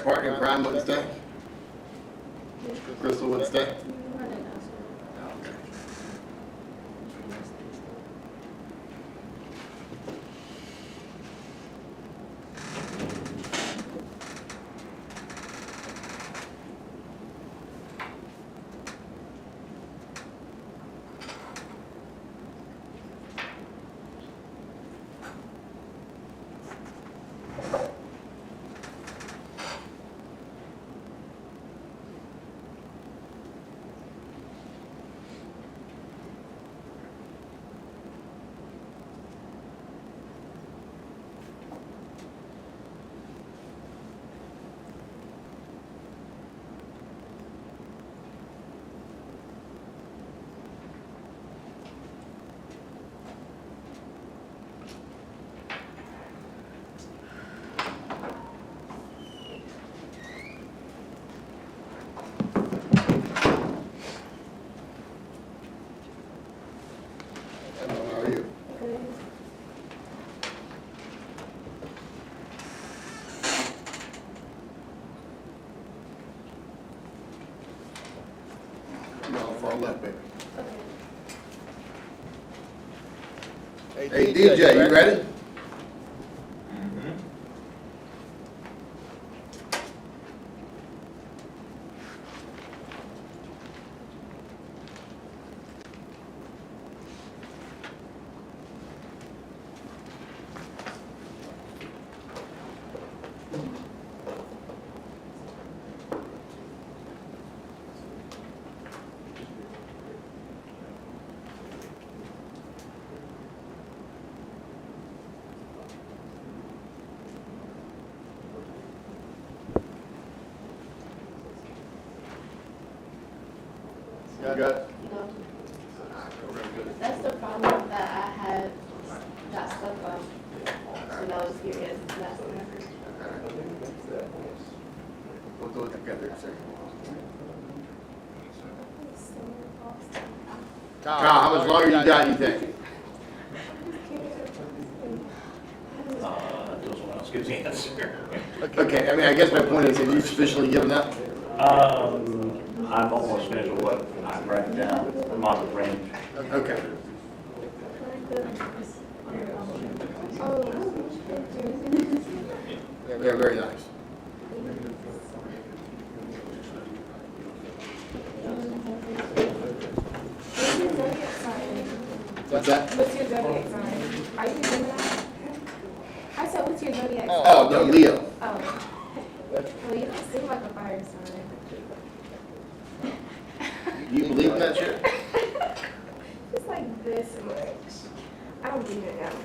Partner in crime wouldn't stay? Crystal wouldn't stay? Left, baby. Hey DJ, you ready? You got it? That's the problem that I had got stuck on when I was curious last time. We'll do it together in a second. Kyle, how much longer you got, you think? Until someone else gives the answer. Okay, I mean, I guess my point is, have you sufficiently given up? I'm almost finished with what I'm writing down. I'm on the range. Okay. Yeah, very nice. What's that? What's your zodiac sign? Are you doing that? I said, what's your zodiac sign? Oh, no, Leo. Oh. Well, you don't seem like a fire sign. You believe in that shit? It's like this much. I don't believe in that much.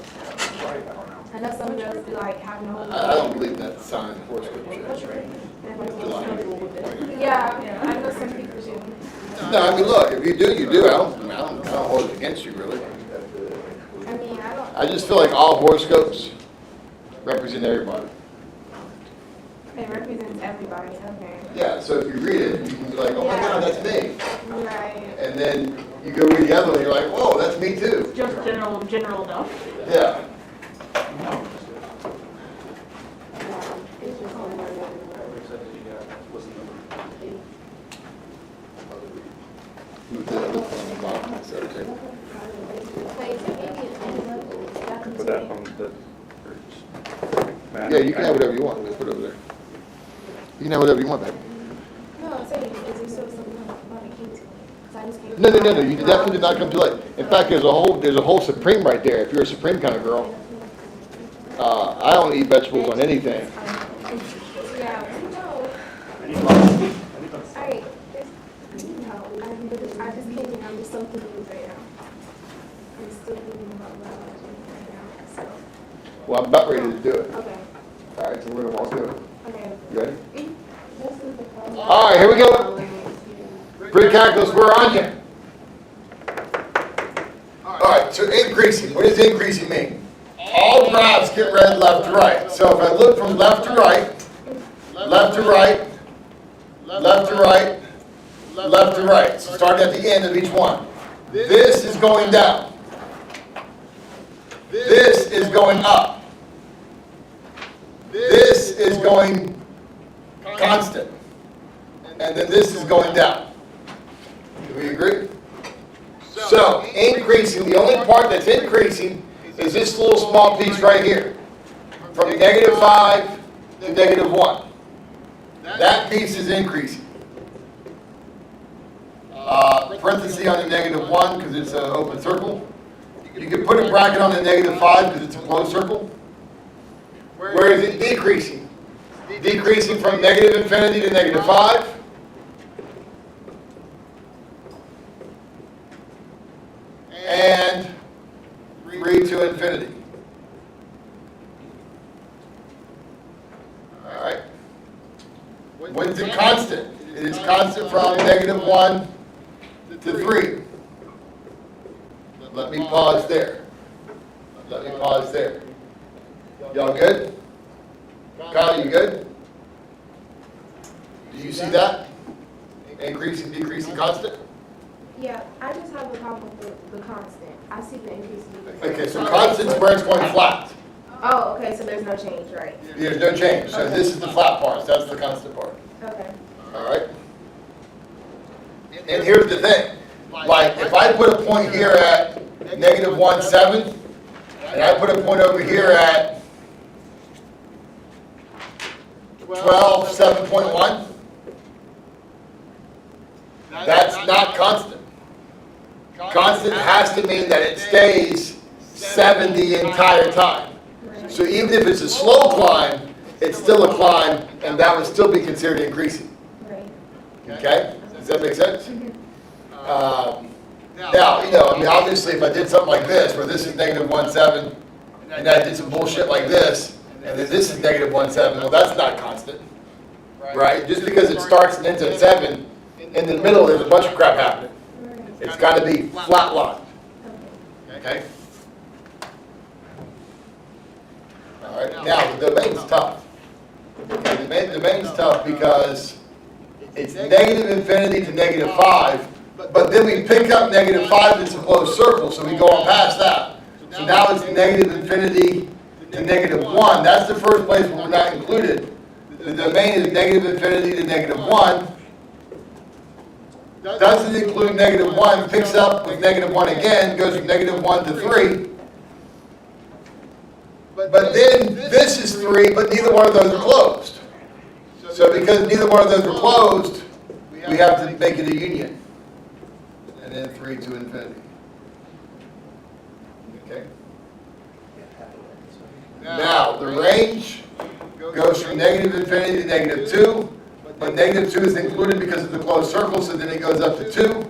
I know some girls be like having a whole. I don't believe in that sign horoscope shit. Yeah, I know some people do. No, I mean, look, if you do, you do. I don't hold it against you, really. I mean, I don't. I just feel like all horoscopes represent everybody. It represents everybody, okay. Yeah, so if you read it, you can be like, oh my God, that's me. Right. And then you go read the other one, and you're like, whoa, that's me too. Just general though. Yeah. Put that on the. Yeah, you can have whatever you want. Just put it over there. You can have whatever you want, baby. No, I'm saying, is there still something about a king's? I just can't. No. You definitely did not come too late. In fact, there's a whole Supreme right there. If you're a Supreme kind of girl, I don't eat vegetables on anything. Yeah, no. I just can't think. I'm just so confused right now. I'm still thinking about biology right now. So. Well, I'm about ready to do it. Okay. All right, so we're gonna walk through it. Okay. You ready? All right, here we go. Pretty calculus, we're on you. All right, so increasing. What does increasing mean? All graphs get read left to right. So if I look from left to right, left to right, left to right, left to right. So start at the end of each one. This is going down. This is going up. This is going constant. And then this is going down. Do we agree? So, increasing, the only part that's increasing is this little small piece right here. From -5 to -1. That piece is increasing. Parenthesis on the -1 because it's an open circle. You can put a bracket on the -5 because it's a closed circle. Where is it decreasing? Decreasing from -infinity to -5. And 3 to infinity. All right. What is it constant? It is constant from -1 to 3. Let me pause there. Let me pause there. Y'all good? Kyle, you good? Do you see that? Increasing, decreasing, constant? Yeah, I just have a problem with the constant. I see the increase and decrease. Okay, so constant's where it's going flat. Oh, okay, so there's no change, right? There's no change. So this is the flat part. So that's the constant part. Okay. All right? And here's the thing. Like, if I put a point here at -1.7, and I put a point over here at 12.7.1, that's not constant. Constant has to mean that it stays 7 the entire time. So even if it's a slow climb, it's still a climb, and that would still be considered increasing. Right. Okay? Does that make sense? Now, I mean, obviously, if I did something like this, where this is -1.7, and I did some bullshit like this, and then this is -1.7, well, that's not constant, right? Just because it starts and ends at 7, in the middle, there's a bunch of crap happening. It's got to be flat line. Okay? All right. Now, the domain's tough. Okay, the domain's tough because it's -infinity to -5, but then we pick up -5 that's a closed circle, so we go on past that. So now it's -infinity to -1. That's the first place where we're not included. The domain is -infinity to -1. Doesn't include -1, picks up with -1 again, goes from -1 to 3. But then this is 3, but neither one of those are closed. So because neither one of those are closed, we have to make it a union. And then 3 to infinity. Okay? Now, the range goes from -infinity to -2. But -2 is included because of the closed circle, so then it goes up to 2.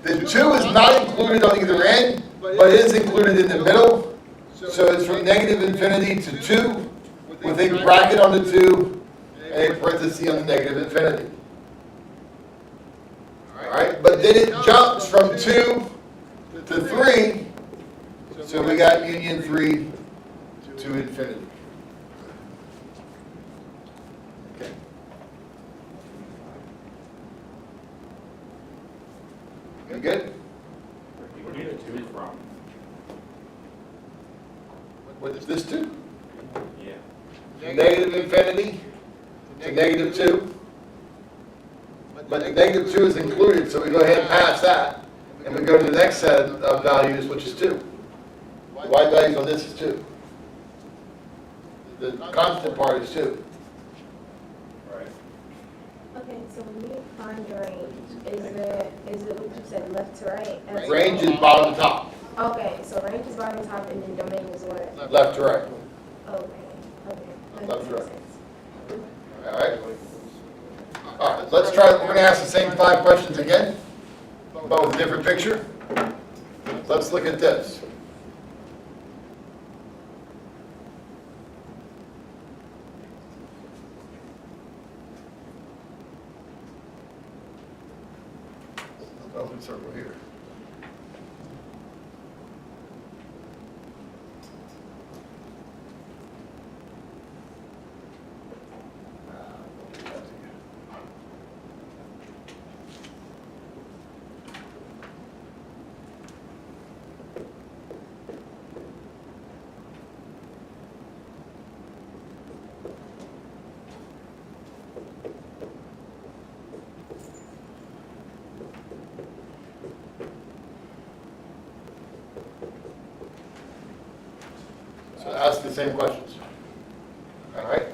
The 2 is not included on either end, but it is included in the middle. So it's from -infinity to 2, with a bracket on the 2, and a parenthesis on the -infinity. Alright, but then it jumps from 2 to 3, so we got union 3 to infinity. Okay. You good? Where do you choose from? What is this 2? Yeah. -infinity to -2. But the -2 is included, so we go ahead and pass that. And we go to the next set of values, which is 2. The y values on this is 2. The constant part is 2. Right. Okay, so when you find the range, is it what you said, left to right? Range is bottom to top, Okay, so range is bottom top and then domain is what? left to right. Okay, that Left makes to right. sense. All right? All right, let's try, we're going to ask the same 5 questions again, but with a different picture. Let's look at this. Open circle here. So ask the same questions. All right?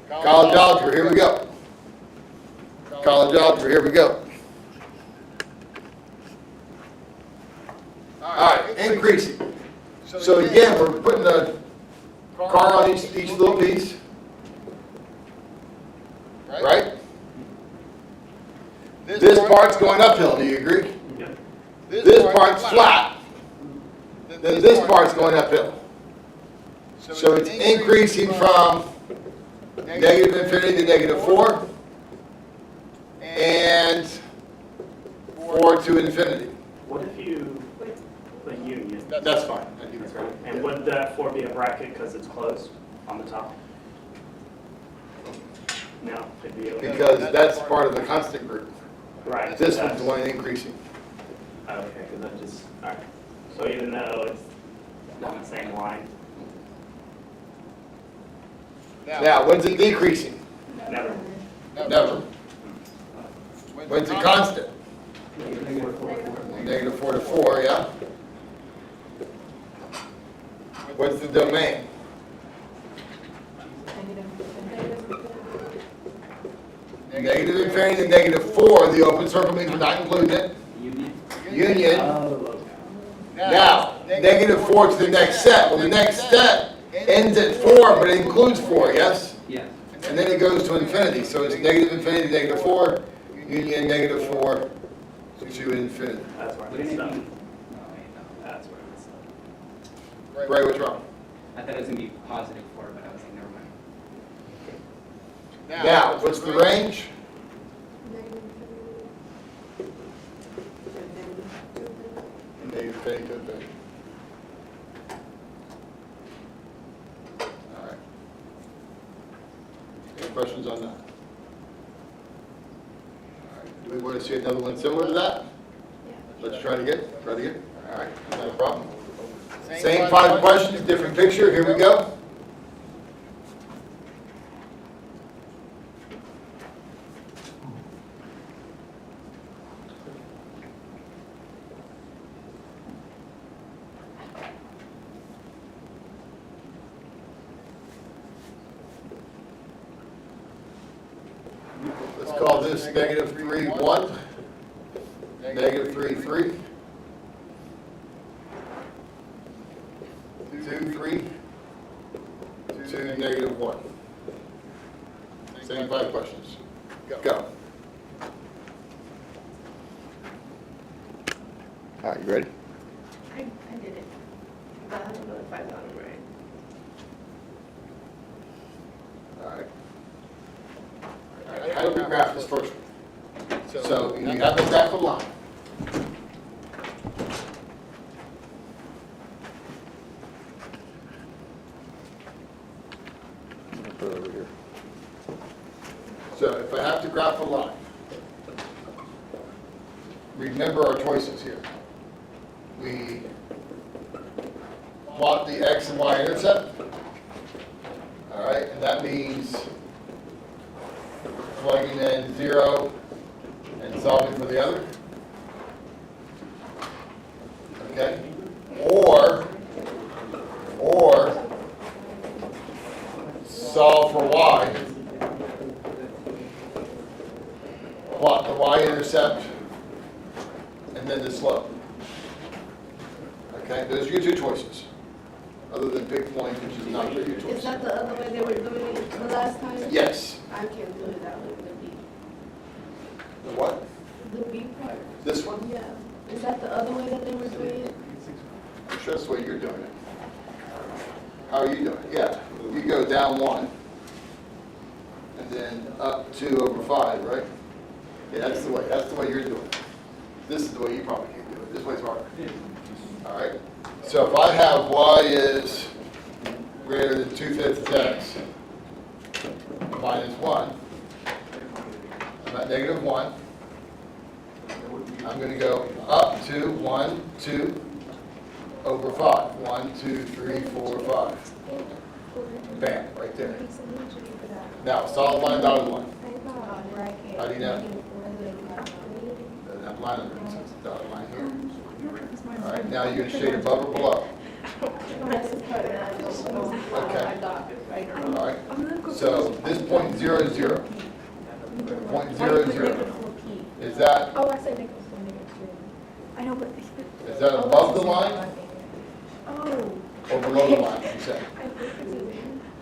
College algebra, here we go. College algebra, here we go. All right, increasing. So again, we're putting a car on each little piece. Right? This part's going uphill, do you agree? Yep. This part's flat. Then this part's going uphill. So it's increasing from negative infinity to negative 4 and 4 to infinity. What if you put union? That's fine. And would that 4 be a bracket because it's closed on the top? No, it'd be okay. Because that's part of the constant group. Right. This one's the one increasing. Okay, because that just, all right. So even though it's on the same line, Now, when's it decreasing? never. Never. When's it constant? Negative 4 to 4, yeah? What's the domain? Negative infinity to negative 4, the open circle means we're not including it. Union. Now, negative 4 to the next set. Well, the next set ends at 4, but it includes 4, yes? Yes. And then it goes to infinity. So it's negative infinity to negative 4, union negative 4 to infinity. That's where I Wouldn't messed it up. be? That's where I messed up. Ray, what's wrong? I thought it was gonna be positive 4, but I was like, never mind. Now, what's the range? Negative infinity to infinity. All right. Any questions on that? All right. Do we want to see another one similar to that? Let's try it again. Try it again. All right, not a problem. Same 5 questions, different picture. Here we go. Let's call this negative 3, 1. Negative 3, 3. 2, 3. 2, negative 1. Same 5 questions. Go. All right, you ready? I did it, but I don't know if I got it right. All right. All right, how do we graph this first one? So you have the graph of line. I'm gonna put it over here. So if I have to graph a line, remember our choices here. We plot the x and y intercept. All right, and that means plugging in 0 and solving for the other. Okay? Or solve for y. Plot the y-intercept and then the slope. Okay, those are your 2 choices. Other than pick point, which is not your choice. Is that the other way they were doing it the last time? Yes. I can't do it that way with the B. The what? The B part, This one? yeah. Is that the other way that they were doing it? I'm sure that's the way you're doing it. How are you doing it? Yeah, you go down 1, and then up 2 over 5, right? Yeah, that's the way you're doing it. This is the way you probably can't do it. This way's harder. All right? So if I have y is greater than 2/5 x minus 1, I'm at negative 1. I'm going to go up to 1, 2 over 5. 1, 2, 3, 4, 5. Bam, right there. Now, solid line, dotted line. How do you know? That line under it, so it's a dotted line here. All right, now you're going to shade above or below. All right. So this point 0 is 0. Point 0 is 0. Is that Oh, I said negative 2. I know, but. is that above the line Oh, or below the line? You say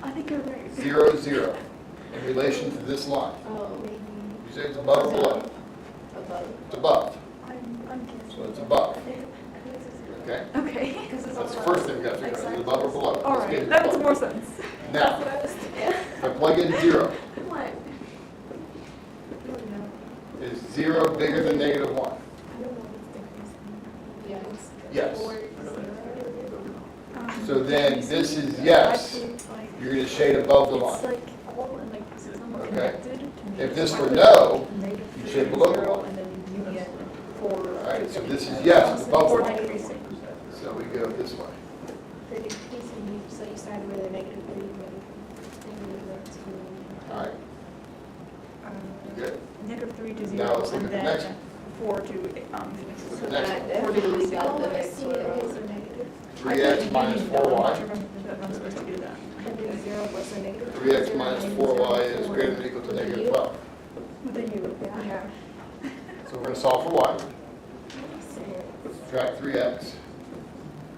I think you're right. 0 is 0 in relation to this line. Oh, maybe. You say it's above or below? Above. It's above. I'm guessing. So it's above. Okay. Okay. That's the first thing we got to figure out. Is it above or below? All Let's get right, it that makes above. more sense. Now, if I plug in 0, What? is 0 bigger than negative 1? Yes. Yes. Um, So then this is yes. You're going to shade above the It's line. like all in like somewhat Okay. connected to me. If this were no, you shade below the line. And then you get four. All right, so this is yes, above the Four line. decreasing. So we go this way. For decreasing, so you started with a negative 3, negative 2. All right, good. Negative 3 to 0. Now let's look and at the next then one. 4 to, Look at the next one. Four decreasing. Oh, I see, it is a negative. 3x minus 4y. I'm supposed to do that. And then 0 plus a negative. 3x minus 4y is greater than or equal to negative 12. With a U, yeah. Yeah. So we're going to solve for y. So, Subtract 3x.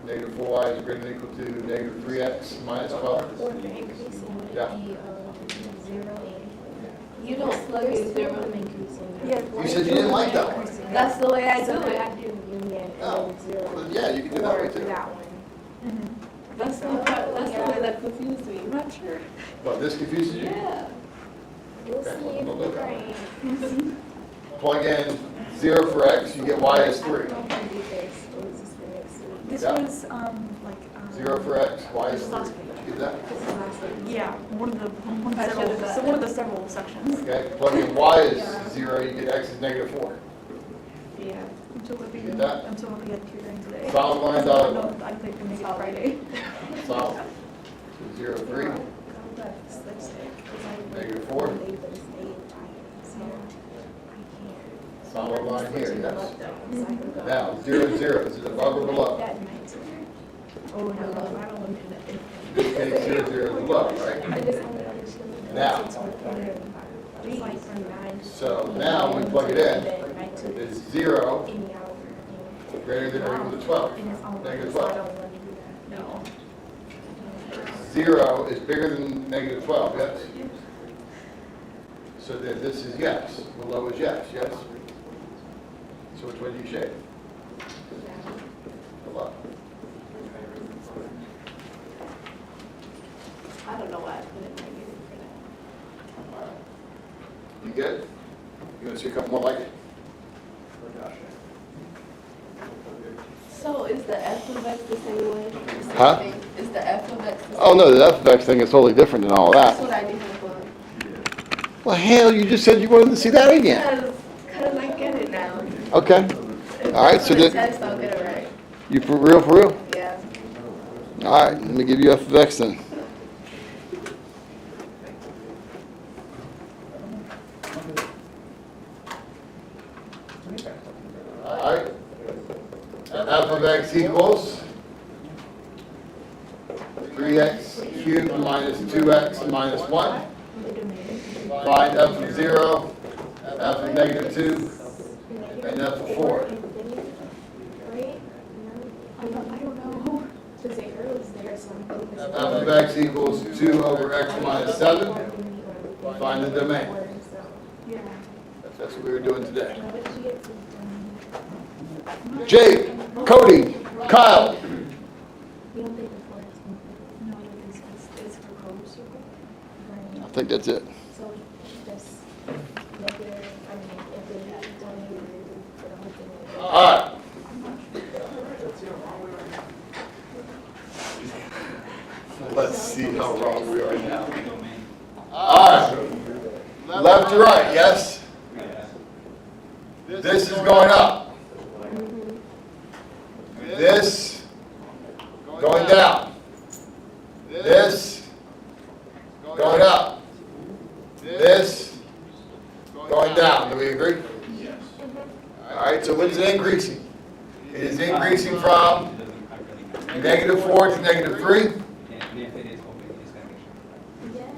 Negative 4y is greater than or equal to negative 3x minus 12. or the increasing would Yeah. be 0 and. You don't plug in zero. Increasing. Yeah. You said you didn't like that one. That's the way I So do then it. I do union Oh, and then 0. well, yeah, you can do that way Or too. that one. That's the part, that's the way that confused me. I'm not sure. But this confuses you? Yeah. We'll Okay, see well, if we'll we're look at right. Plug in 0 for x, you get y as 3. I don't know if I did this. What was this for next week? This Yeah. was, like. 0 for x, y is 3. Last week. You get that? This is last week. Yeah, one of the I should've several, done so one of the several sections. Okay, plug in y is 0, you get x is negative 4. Yeah. Until we get that? until we get tutoring today. Solid line, dotted line. No, I think we make it Friday. Solve. So 0, 3, negative 4. Solid line here, yes. Now, 0, 0, is it above or below? Oh, no, I don't want to. In this case, 0, 0 is below, right? I just only understood. Now. It's like from 9. So now when we plug it in, it's 0 In the hour. greater than or equal to 12. And it's all. Negative So I 12. don't want to do that. No. 0 is bigger than negative 12, yes? So then this is yes, below is yes, yes? So which way do you shade? Below. I don't know why I put it negative for that. You good? You want to see a couple more like it? So is the f of x the same way? The same Huh? thing? Is the f of x the same? Oh, no, the f of x thing is totally different than all That's that. what I did before. Well, hell, you just said you wanted to see that again. Because I get it now. Okay. All right, so The then, test, I'll get it right. you for real, for real? Yeah. All right, let me give you f of x then. All right. F of x equals 3x cubed minus 2x minus 1. Find f of 0, f of negative 2, and f of 4. Right? I don't know. The 0 is there, so I'm focused. F of x equals 2 over x minus 7. Find the domain. Yeah. That's what we were doing today. What did you get to? Jake, Cody, Kyle. You don't think the 4 is No, it's for colors. I think that's it. so just negative, I mean, if they don't even for the whole thing. All right. Let's see how wrong we are now. All right. Left to right, yes? This is going up. This going down. This going up. This going down. Do we agree? All right, so what is it increasing? It is increasing from -4 to -3. And if it is open, you just gotta make sure. Yes.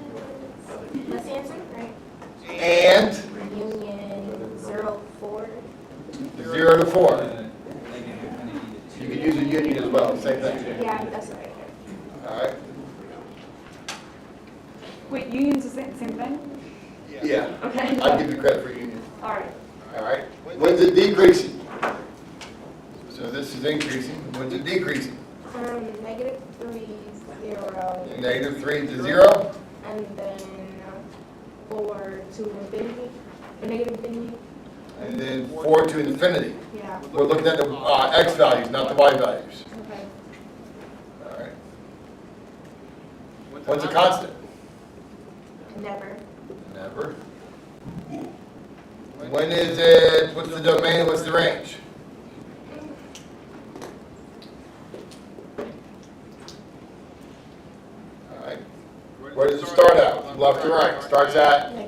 That's the answer, right? And Union 0, 4. 0 to 4. Negative infinity to You could use a union as well, same thing. Yeah, that's right. All right? Wait, union's the same thing? Yeah. Okay. I'll give you credit for union. All right. All right? When's it decreasing? So this is increasing. When's it decreasing? -3, 0, -3 to 0. and then 4 to infinity, or negative infinity. And then 4 to infinity. Yeah. We're looking at the x values, not the y values. Okay. All right? What's a constant? Never. Never. When is it, what's the domain and what's the range? All right. Where does it start at? From left to right. Starts at -4.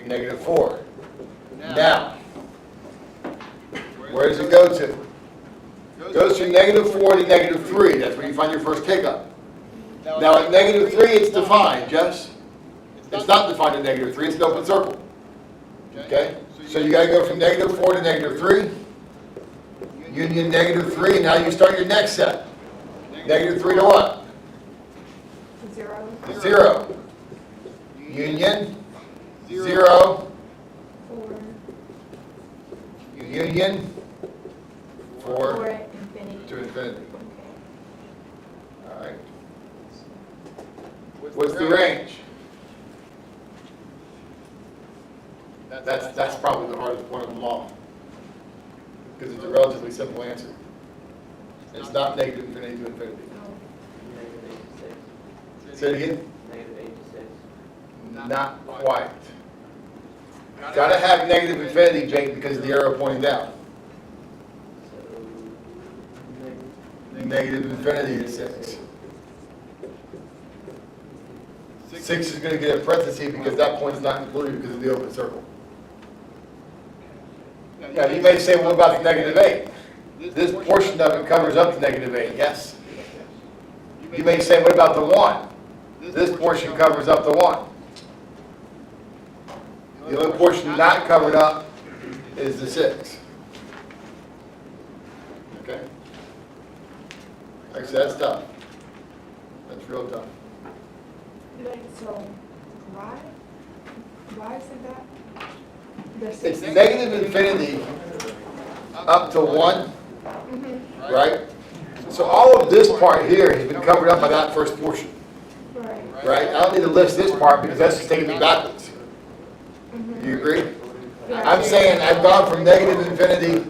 -4. Now, where does it go to? Goes from -4 to -3. That's where you find your first kick-up. Now at -3, it's defined, Jess? It's not defined at -3, it's an open circle. Okay? So you gotta go from -4 to -3. Union -3, and now you start your next set. -3 to what? 0, To 0. Union, 0. 4, Union, 4 infinity. to infinity. Okay. All right. What's the range? That's probably the hardest one of them all. Because it's a relatively simple answer. It's not negative infinity to infinity. Say it again? Not quite. Gotta have negative infinity, Jake, because of the arrow pointing down. Negative infinity is 6. 6 is gonna get a parenthesis because that point's not included because of the open circle. Yeah, you may say, what about the -8? This portion of it covers up to -8, yes? You may say, what about the 1? This portion covers up the 1. The only portion not covered up is the 6. Okay? Like I said, that's tough. That's real tough. So, why is it that? It's negative infinity up to 1, right? So all of this part here has been covered up by that first portion, Right. right? I don't need to list this part because that's just taking me backwards. Do you agree? I'm saying I've gone from negative infinity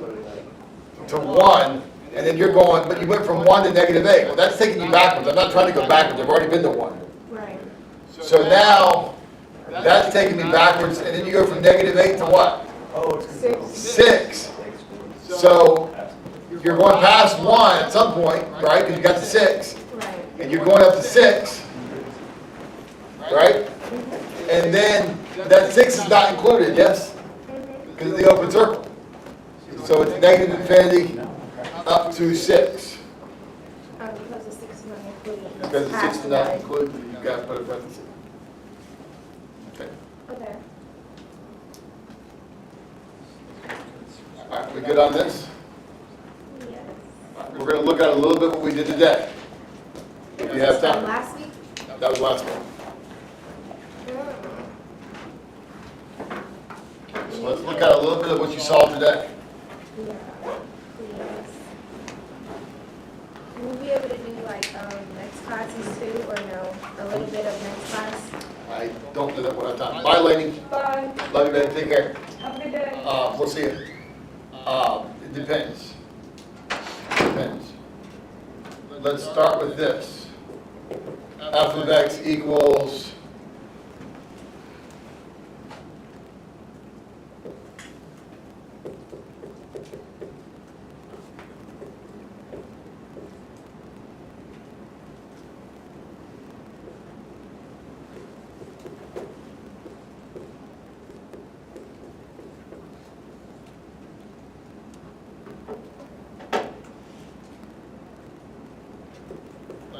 to 1, and then you're going, but you went from 1 to -8. Well, that's taking you backwards. I'm not trying to go backwards. I've already been to 1. Right. So now, that's taking me backwards, and then you go from -8 to what? 6. 6. So you're going past 1 at some point, right? Because you got the 6, Right. and you're going up to 6, right? And then that 6 is not included, yes? Because of the open circle. So it's negative infinity up to 6. Because the 6 is not included. Because the 6 is not included, you got to put a parenthesis. Okay. Okay. All right, we good on this? Yes. All right, we're going to look at a little bit what we did today. If you have time. Last week? That was last one. So let's look at a little bit of what you saw today. Yeah, please. Will we be able to do like next classes too, or no? A little bit of next class? I don't do that one at a time. Bye, lady. Bye. Love you, baby. Take care. Have a good day. We'll see you. It depends. Depends. Let's start with this. F of x equals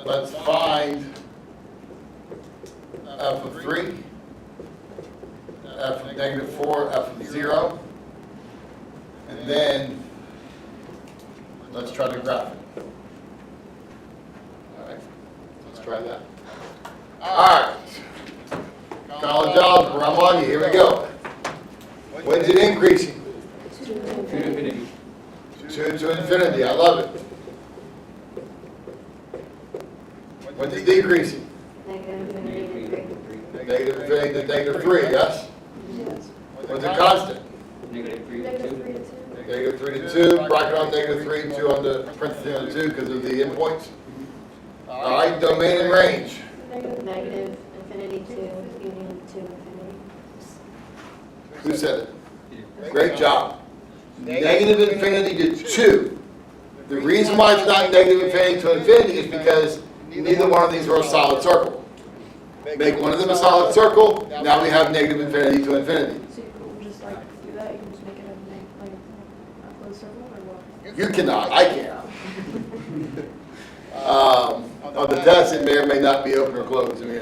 let's find f of 3, f of negative 4, f of 0, and then let's try to graph it. All right, let's try that. All right, college algebra, I'm on you, here we go. When's it increasing? To infinity. To infinity, I love it. When's it decreasing? Negative infinity to 3. Negative infinity to negative 3, yes? Yes. When's it constant? Negative 3 to Negative 2. 3 to 2. Negative 3 to 2, bracket on negative 3, 2 on the parentheses on the 2 because of the endpoints. All right, domain and range. Negative infinity to union to infinity. Who said it? Great job. Negative infinity to 2. The reason why it's not negative infinity to infinity is because neither one of these are a solid circle. Make one of them a solid circle, now we have negative infinity to infinity. So you can just like do that, you can just make it a closed circle or what? You cannot, I can't. On the test, it may or may not be open or closed, I mean,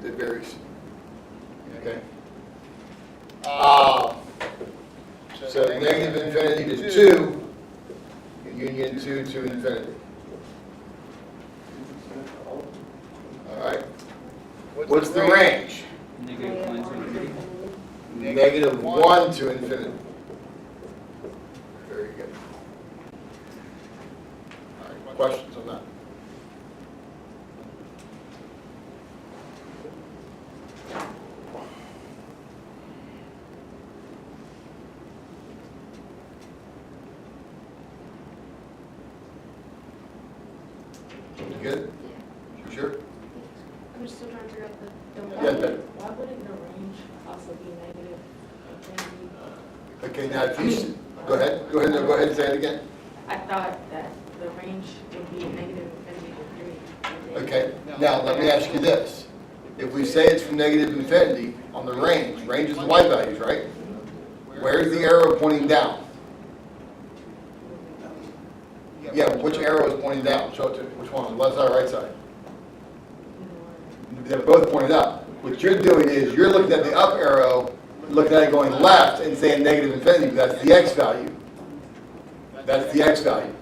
it varies. Okay? So negative infinity to 2, union 2 to infinity. All right? What's the range? Negative 1 to infinity. Negative 1 to infinity. Very good. All right, questions on that? You good? You sure? I'm just still trying to figure out the domain. Yeah, but- Why wouldn't the range also be negative infinity? Okay, now if you, go ahead, no, go ahead and say it again. I thought that the range would be negative infinity to 3. Okay, now let me ask you this. If we say it's from negative infinity on the range is the y values, right? Where's the arrow pointing down? Yeah, which arrow is pointing down? Show it to me. Which one? Left side or right side? They're both pointed up. What you're doing is you're looking at the up arrow, looking at it going left and saying negative infinity. That's the x value. That's the x value.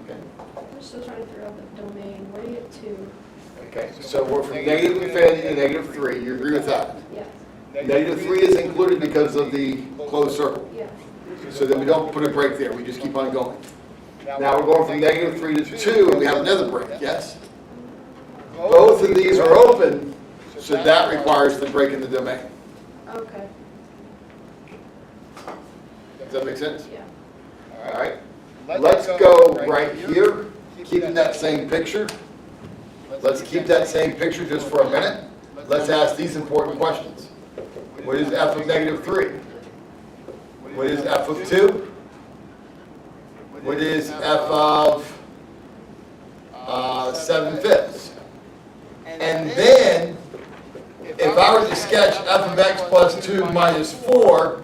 Okay. I'm still trying to figure out the domain. Where do you get 2? Okay. So we're from negative infinity to negative 3. You agree with that? Yes. Negative 3 is included because of the closed circle. Yes. So then we don't put a break there. We just keep on going. Now we're going from negative 3 to 2 and we have another break. Yes? Both of these are open, so that requires the break in the domain. Okay. Does that make sense? Yeah. All right. Let's go right here, keeping that same picture. Let's keep that same picture just for a minute. Let's ask these important questions. What is f of negative 3? What is f of 2? What is f of 7/5? And then, if I were to sketch f of x plus 2 minus 4,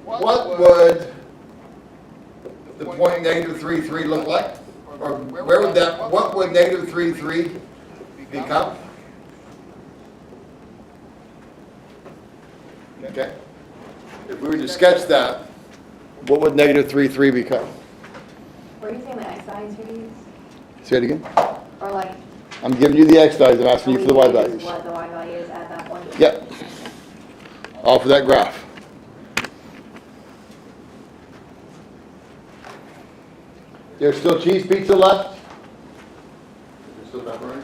what would the point negative 3, 3 look like? Or where would that, what would negative 3, 3 become? Okay. If we were to sketch that, what would negative 3, 3 become? Were you saying the x values we use? Say it again. Or like, I'm giving you the x values, I'm asking you for the y values. what the y value is at that point? Yep. Off of that graph. There's still cheese pizza left? There's still pepperoni?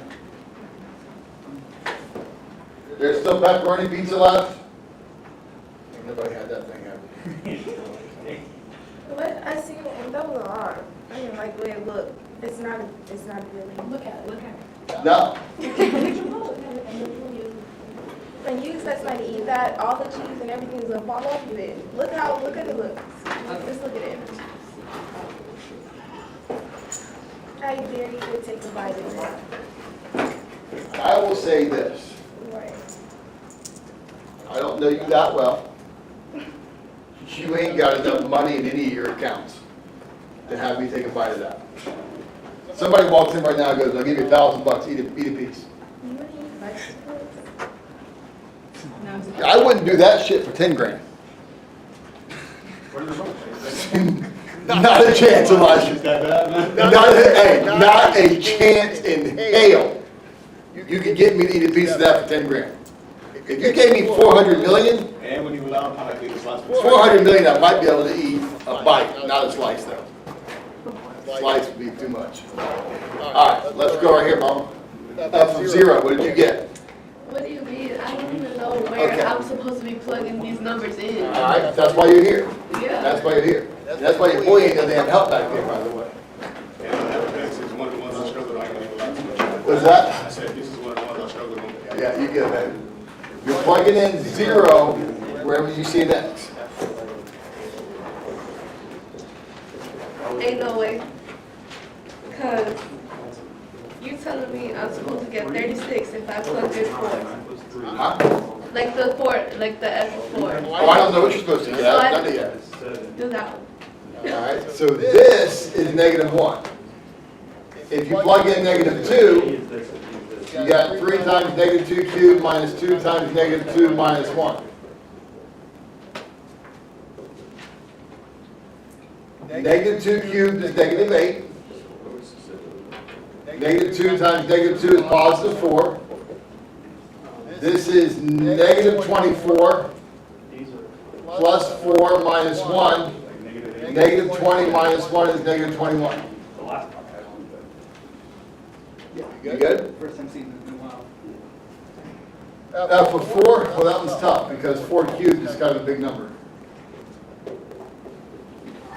There's still pepperoni pizza left? Ain't nobody had that thing, have they? What I see, and that was a lot. I didn't like the way it looked. It's not really. Look at it. No. And you expect somebody to eat that, all the cheese and everything is gonna fall off of it. Look at it looks. Just look at it. I dare you to take a bite of it. I will say this. Right. I don't know you that well. You ain't got enough money in any of your accounts. to have me take a bite of that. Somebody walks in right now and goes, I'll give you $1,000, eat a piece. I wouldn't do that shit for 10 grand. Not a chance, Elijah. Not a chance in hell. You could get me to eat a piece of that for 10 grand. If you gave me 400 million, And when you allow them to eat a slice. 400 million, I might be able to eat a bite, not a slice though. Slice would be too much. All right, let's go right here, Mama. Up from 0, what did you get? What do you mean? I don't even know where Okay. I'm supposed to be plugging these numbers in. All right, that's why you're here. Yeah. That's why you're here. That's why your boy ain't got damn help back there, by the way. And this is one of the ones I struggled on. What's that? I said, this is one of the ones I struggled on. Yeah, you get that. You're plugging in 0 wherever you see an X. Ain't no way. Cause you telling me I'm supposed to get 36 if I plug in 4. Huh? Like the 4, like the actual 4. Oh, I don't know what you're supposed to get. I haven't done it yet. Do that one. All right, so this is -1. If you plug in -2, you got 3 times -2 cubed minus 2 times -2 minus 1. -2 cubed is -8. -2 times -2 is positive 4. This is -24 plus 4 minus 1. -20 minus 1 is -21. You good? First time seeing it in a while. Now for 4, well, that one's tough because 4 cubed is kind of a big number. I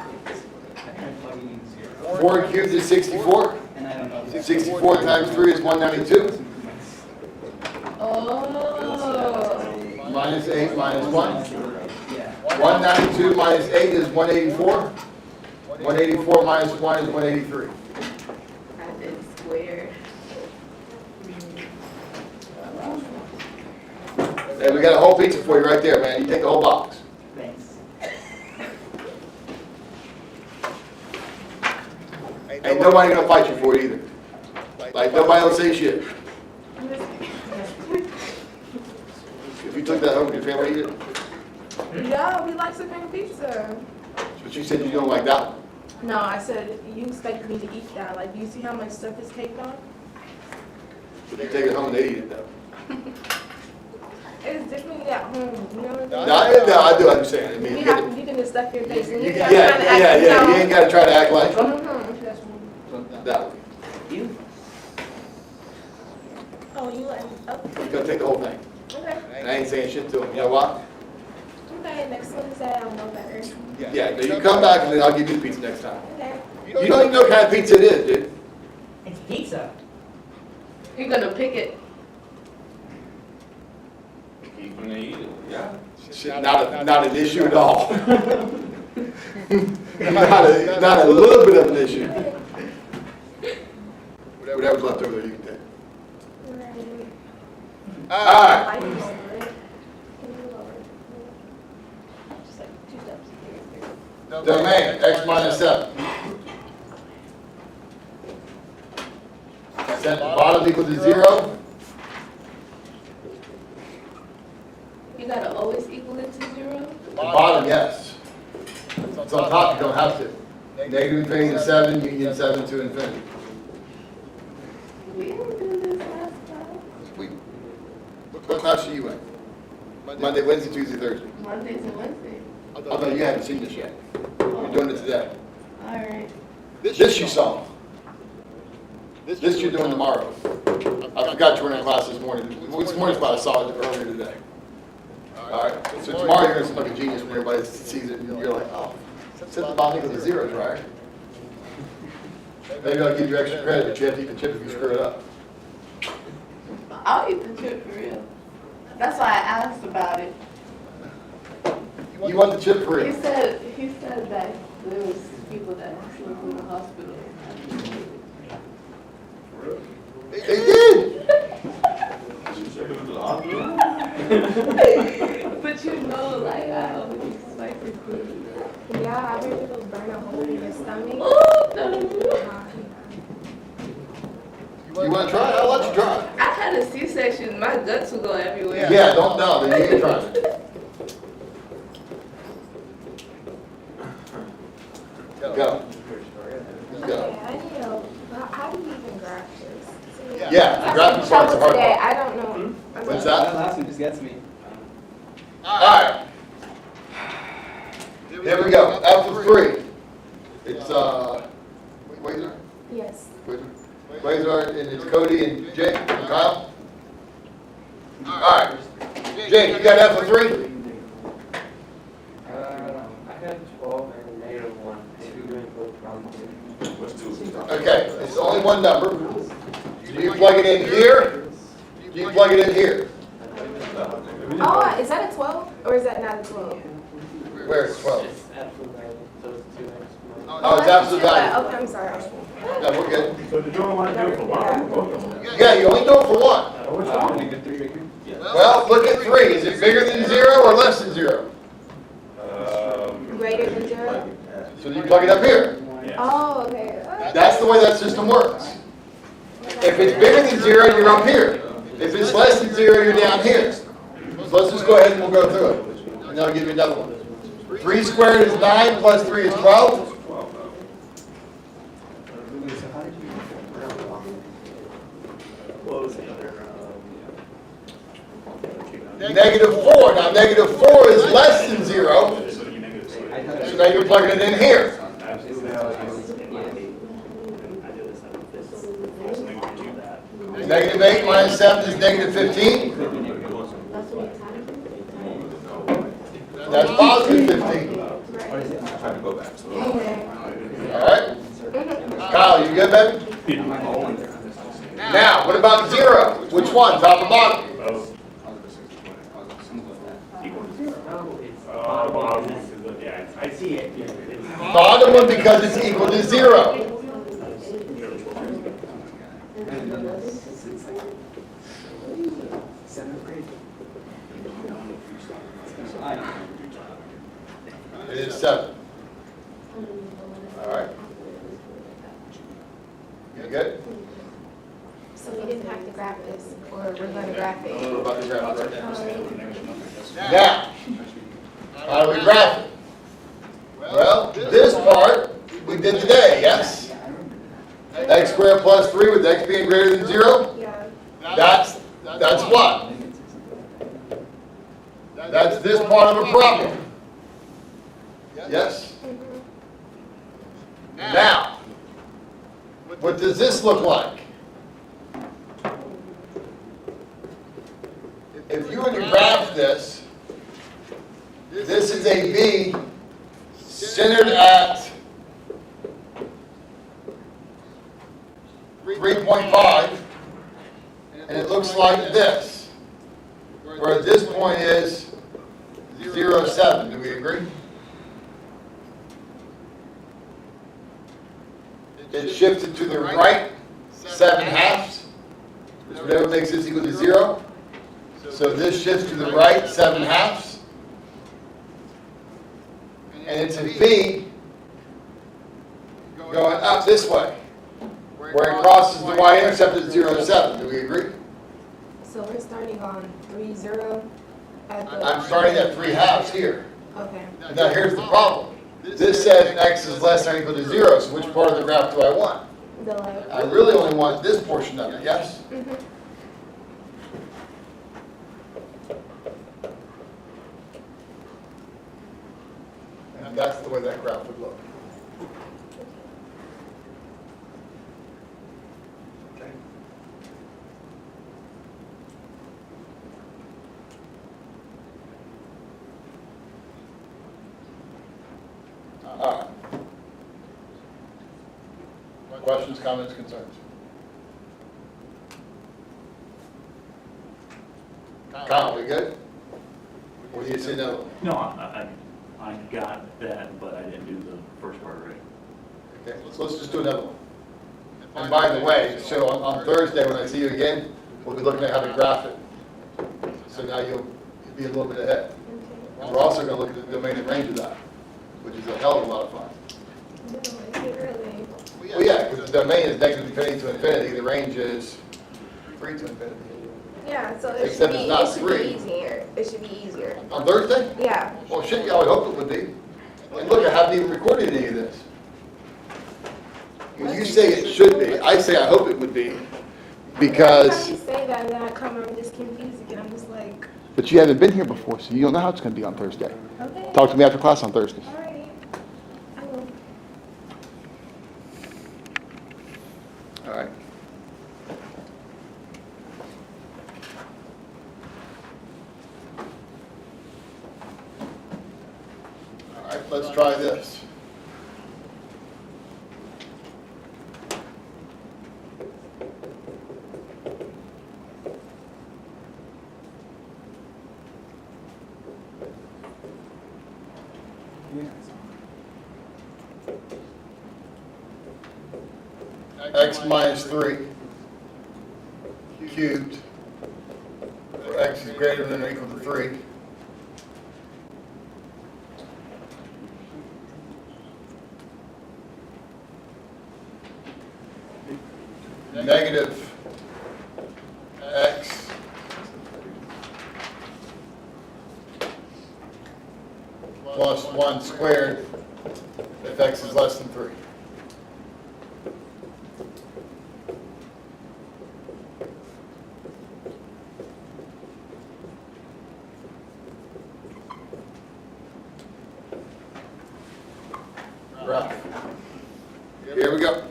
tried plugging in 0. 4 cubed is 64. And I don't know. 64 times 3 is 192. Oh. Minus 8 minus 1. Yeah. 192 minus 8 is 184. 184 minus 1 is 183. I did square. Hey, we got a whole pizza for you right there, man. You take the whole box. Thanks. Ain't nobody gonna fight you for it either. Like, nobody will say shit. If you took that home, your family eat it? Yeah, we like Supreme Pizza. But you said you don't like that one. No, I said you expect me to eat that. Like, do you see how much stuff is caked on? If you take it home, they eat it though. It's different at home, you know what I'm saying? No, I do understand. I mean, You you have, get you can just stuff your face and you you yeah, gotta try to act yeah, no. you ain't gotta try to act like Mhm. that one. Oh, you like, You're gonna take the whole thing. okay. And I ain't saying shit to them. You know what? Okay, next Wednesday I'll know better. Yeah, no, you come back and then I'll give you the pizza next time. Okay. You don't even know what kind of pizza it is, dude. It's pizza. You're gonna pick it. Shit, not an issue at all. not a little bit of an issue. Whatever's left over there, you can take. All right. I can lower it. Can you lower it? Just like 2 steps. Domain, x minus 7. Set the bottom equal to 0. You gotta always equal it to 0. The bottom, yes. It's on top, you don't have to. Negative infinity to 7, union 7 to infinity. We didn't do this last time. What class are you in? Monday, Wednesday, Tuesday, Thursday. Monday to Wednesday. Oh, no, you haven't seen this yet. You're doing it today. Alright. This you saw. This you're doing tomorrow. I forgot you were in class this morning. This morning's about I saw it earlier today. All right, so tomorrow you're gonna seem like a genius when everybody sees it and you're like, oh, set the bottom equal to 0, drier. Maybe I'll give you extra credit, but you have to eat the chip if you screw it up. I'll eat the chip for real. That's why I asked about it. You want the chip for He real? said that there was people that slept in the hospital. They did. But you know, like I always eat spicy food. Yeah, I heard people's burn a hole in your stomach. Ooh! section, my guts will go everywhere. Yeah, don't know, then you ain't trying it. Go. Okay, I need to, how do you even graph this? Yeah, the graphic part's the hard Today, part. I don't know. What's That that? last one just gets me. Alright. Here we go, after 3. It's, Quasar? Yes. Quasar, and it's Cody and Jake and Kyle. Alright, Jake, you got F for 3? I had 12 and -1, 2 and both problems. Okay, it's only one number. Do you plug it in here? Do you plug it in here? Oh, is that a 12 or is that not a 12? Where is 12? It's absolute value, so it's 2x. Oh, it's absolute value. Okay, I'm sorry. No, we're good. So did you only want to do it for one? Yeah, you only do it for one. Which one? We did 3 right here? Well, look at 3. Is it bigger than 0 or less than 0? Greater than 0? So you plug it up here. Oh, okay. That's the way that system works. If it's bigger than 0, you're up here. If it's less than 0, you're down here. So let's just go ahead and we'll go through it. And I'll give you another one. 3 squared is 9 plus 3 is 12. So how did you? -4. Now, -4 is less than 0. So now you're plugging it in here. -8 minus 7 is -15. That's positive 15. All right? Kyle, you good, baby? Now, what about 0? Which one, top or bottom? Yeah, I see it. Bottom one because it's equal to 0. Seventh grade. It is 7. All right. You good? So we didn't have to graph this, or we're going to graph A it. little about the graph. Now, how do we graph it? Well, this part we did today, yes? X squared plus 3 with x being greater than 0? Yeah. That's what? That's this part of a problem. Yes? Now, what does this look like? If you were to graph this, this is a V centered at 3.5, and it looks like this, where this point is 0.7. Do we agree? It shifted to the right 7/2, which whatever makes this equal to 0. So this shifts to the right 7/2, and it's a V going up this way, where it crosses the y-intercept at 0.7. Do we agree? So we're starting on 3, 0 at the. I'm starting at 3/2 here. Okay. Now here's the problem. This says x is less than or equal to 0, so which part of the graph do I want? The left. I really only want this portion of it, yes? Mhm. And that's the way that graph would look. Okay. All right. Questions, comments, concerns? Kyle, we good? What do you see now? No, I got that, but I didn't do the first part right. Okay, so let's just do another one. And by the way, so on Thursday, when I see you again, we'll be looking at how to graph it. So now you'll be a little bit ahead. And we're also going to look at the domain and range of that, which is a hell of a lot of fun. No, is it really? Well, yeah, because the domain is negative infinity to infinity, the range is 3 to infinity. Yeah, so it should Except be, it's not it should three. be easier. It should be easier. On Thursday? Yeah. Well, shit, yeah, I would hope it would be. And look, I haven't even recorded any of this. When you say it should be, I say I hope it would be, Every because, time you say that, and then I come, I'm just confused again. I'm just like, but you haven't been here before, so you don't know how it's gonna be on Thursday. okay. Talk to me after class on Thursday. Alrighty. I will. All right. All right, let's try this. X minus 3 cubed, where x is greater than or equal to 3. Negative x plus 1 squared if x is less than 3. Right. Here we go.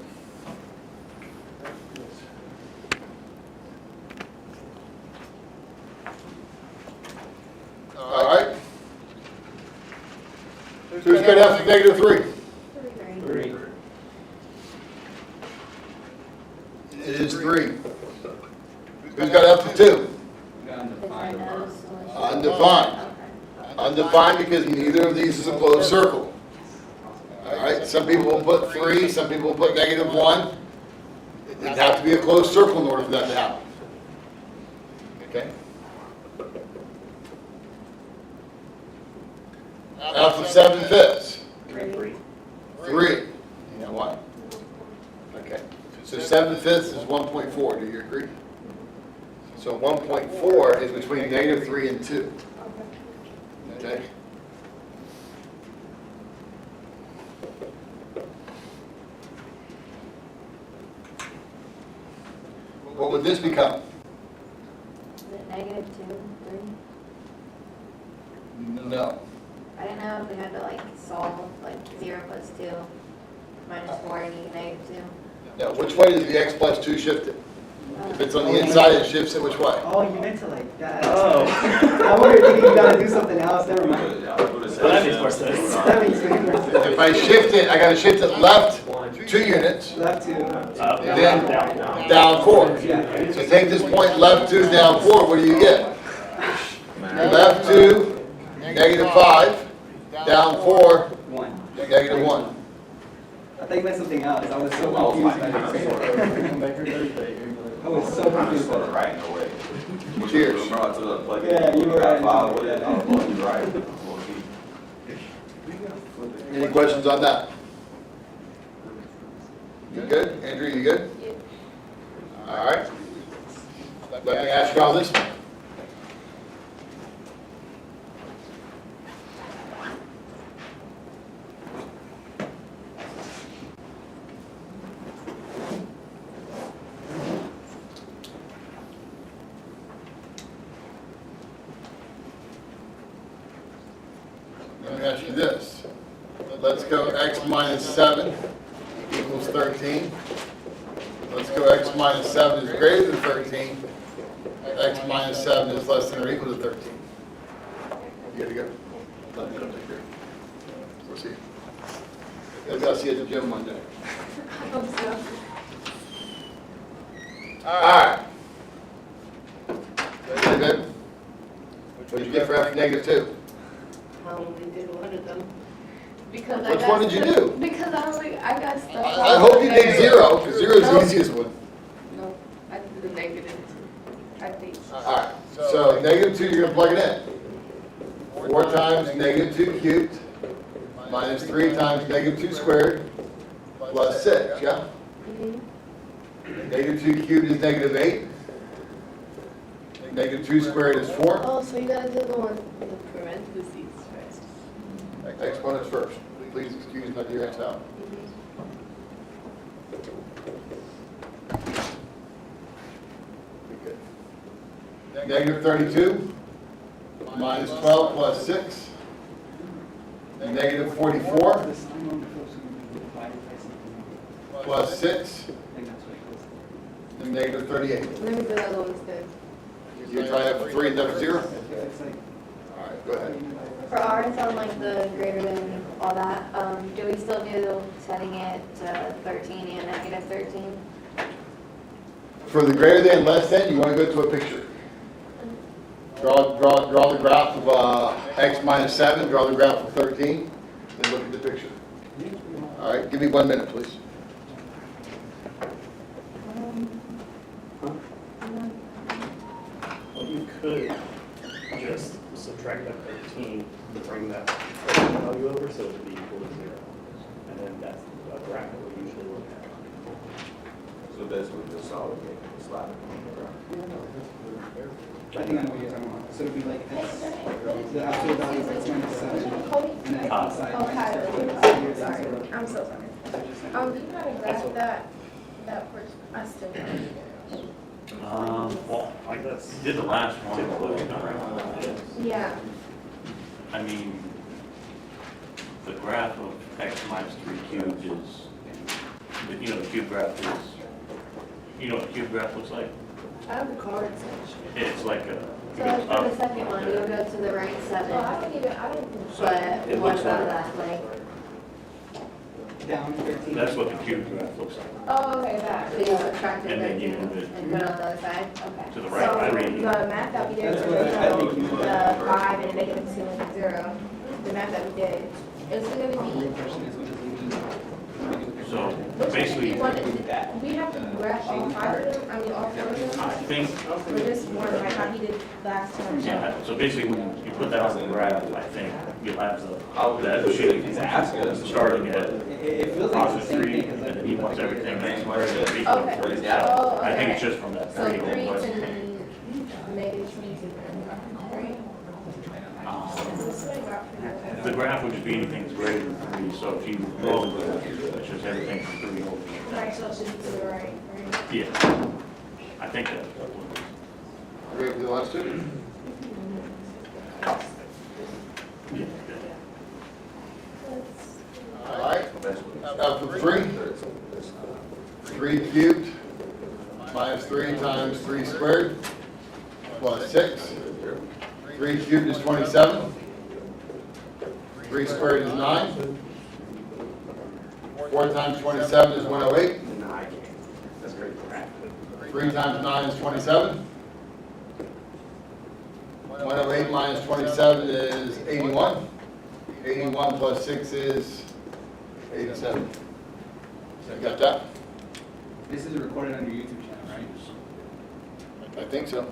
All right. Who's going to have negative 3? Three. It is 3. Who's got up to 2? Undefined. Undefined because neither of these is a closed circle. All right, some people will put 3, some people will put negative 1. It'd have to be a closed circle in order for that to happen. Okay? F of 7/5. 3. You know what? Okay. So 7/5 is 1.4. Do you agree? So 1.4 is between negative 3 and 2. Okay? What would this become? Is it negative 2, 3? No. I didn't know if we had to like solve like 0 plus 2 minus 4 and negative 2. Now, which way does the x plus 2 shift it? If it's on the inside, it shifts it which way? Oh, you meant to like that. Oh. I wonder if you gotta do something else, never mind. That makes more sense. That makes way more sense. If I shift it, I gotta shift it left 2 units, Left two. Up, then down. down 4. Yeah. So take this point left 2, down 4, what do you get? Left 2, negative 5, down 4, One. negative 1. I thought you meant something else. I was so confused by that. I was so confused by that. Right, no way. Cheers. Yeah, you were right. Any questions on that? You good? Andrew, you good? All right. Let me ask you all this one. Let me ask you this. Let's go x minus 7 equals 13. Let's go x minus 7 is greater than 13. X minus 7 is less than or equal to 13. You gotta go. Let me go take care. We'll see you. Maybe I'll see you at the gym one day. I hope so. All right. Very good. What did you get for f negative 2? I only did one of them. Because I Which got one did you stuck- do? Because I was like, I got stuck. I hope you did 0, because 0 is the easiest one. No, I did the negative 2, I think. All right, so negative 2, you're going to plug it in. 4 times negative 2 cubed minus 3 times negative 2 squared plus 6, yeah? Mhm. Negative 2 cubed is negative 8. Negative 2 squared is 4. Oh, so you gotta do the one with the parentheses first. Exponents first. Please excuse my dear out. Negative 32 minus 12 plus 6. Negative 44 plus 6. And negative 38. Let me do that one instead. You try that for 3 and that for 0? All right, go ahead. For ours, on like the greater than all that, do we still do setting it to 13 and negative 13? For the greater than, less than, you want to go to a picture. Draw the graph of x minus 7, draw the graph of 13, then look at the picture. All right, give me 1 minute, please. Well, you could just subtract that 13 and bring that value over so it would be equal to 0. And then that's a graph that we usually look at. So basically just solid slap it on the ground. I think I know what you're talking about. So it'd be like x, the absolute value is x minus 7, and then x inside minus 3. Sorry, I'm so sorry. Do you know how to graph that first, I still don't. Well, I guess, did the last one, Yeah. I mean, the graph of x minus 3 cubed is, you know, the cube graph is, you know what a cube graph looks like? I have the cards actually. It's like a, So like for the second one, you'll go to the right 7, Well, I don't think. but it what looks about like- that, like, Down 13. that's what the cube graph looks like. Oh, okay, that. so you subtract And then you 13 move it and put it on the other side? to the So right, the math that we did That's for what I think you the would. 5 and negative 2 and 0, the math that we did, it's The gonna real be, question is, what does it mean? So which basically, you want it, we have to graph all 5 of them, I mean, all 4 of I them, think, or just one, like how he did last time. yeah, so basically when you put that on the graph, I think you'll have I'll the, that do shape it. He's asking. starting at It feels like it's the positive same 3, thing, and because then he wants everything that's Right. greater than Okay. equal to Yeah. Oh, I think okay. it's just from that So 3 3 to to negative 22, right? the graph would just be anything that's greater than 3, so if you roll the graph, it's just everything from 3 over. Right, so it should be to the right, right? Yeah, I think that's what it is. Ready for the last two? Yeah. All right, up to 3. 3 cubed minus 3 times 3 squared plus 6. 3 cubed is 27. 3 squared is 9. 4 times 27 is 108. No, I can't. That's great. 3 times 9 is 27. 108 minus 27 is 81. 81 plus 6 is 87. You got that? This is recorded on your YouTube channel, right? I think so.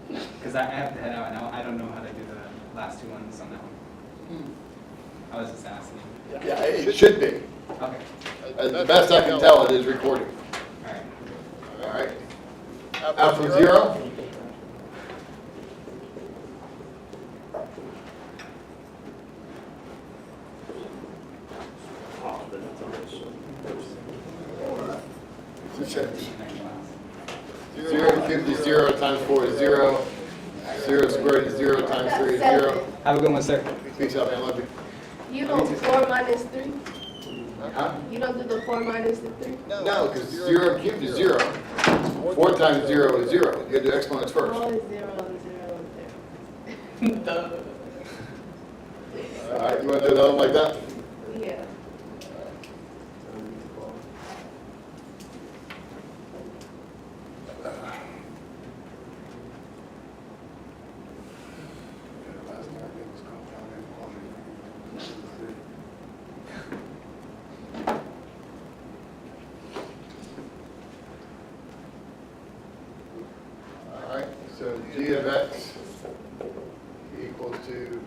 Because I have to head out now. I don't know how to do the last 2 ones on that one. I was just asking. Yeah, it should be. Okay, As the best I can tell, it is recording. all right. All right. Up from 0. Oh, then that's on this. It's 0 cubed is 0 times 4 is 0. 0 squared is 0 times 3 is 0. Have a good one, sir. Peace out, man. Love you. You don't 4 minus 3? Huh? You don't do the 4 minus the 3? No, because 0 cubed is 0. 4 times 0 is 0. You gotta do exponents first. Oh, it's 0 and 0 and 0. All right, you wanna do another one like that? Yeah. All right, so g of x equals to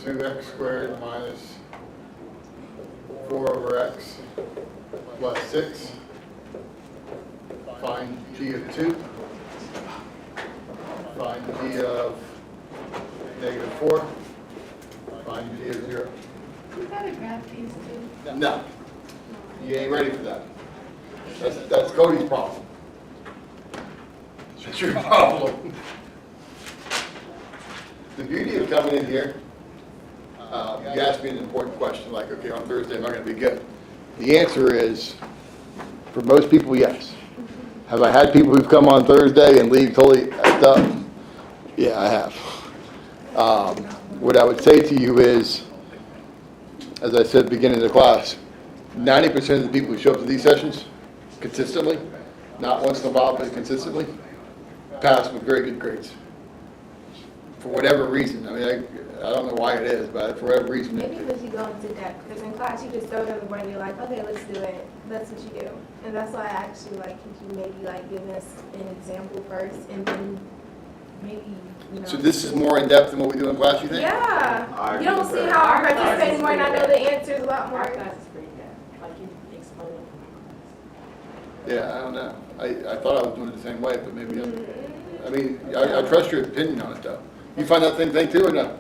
2x squared minus 4 over x plus 6. Find g of 2. Find g of negative 4. Find g of 0. You gotta grab these two. No, you ain't ready for that. That's Cody's problem. That's your problem. The beauty of coming in here, you asked me an important question, like, okay, on Thursday, am I going to be good? The answer is, for most people, yes. Have I had people who've come on Thursday and leave totally effed up? Yeah, I have. What I would say to you is, as I said at the beginning of the class, 90% of the people who show up to these sessions consistently, not once in a while, but consistently, pass with very good grades. For whatever reason. I mean, I don't know why it is, but for whatever reason. Maybe because you go into depth, because in class you just throw it on the board and you're like, okay, let's do it. That's what you do. And that's why I actually like, could you maybe like give us an example first and then maybe, you know. So this is more in depth than what we do in class, you think? Yeah. You don't see how I'm participating more and I know the answers a lot more. Our class is pretty good, like you explain it. Yeah, I don't know. I thought I was doing it the same way, but maybe I'm, I mean, I trust your opinion on it though. You find that same thing too or no?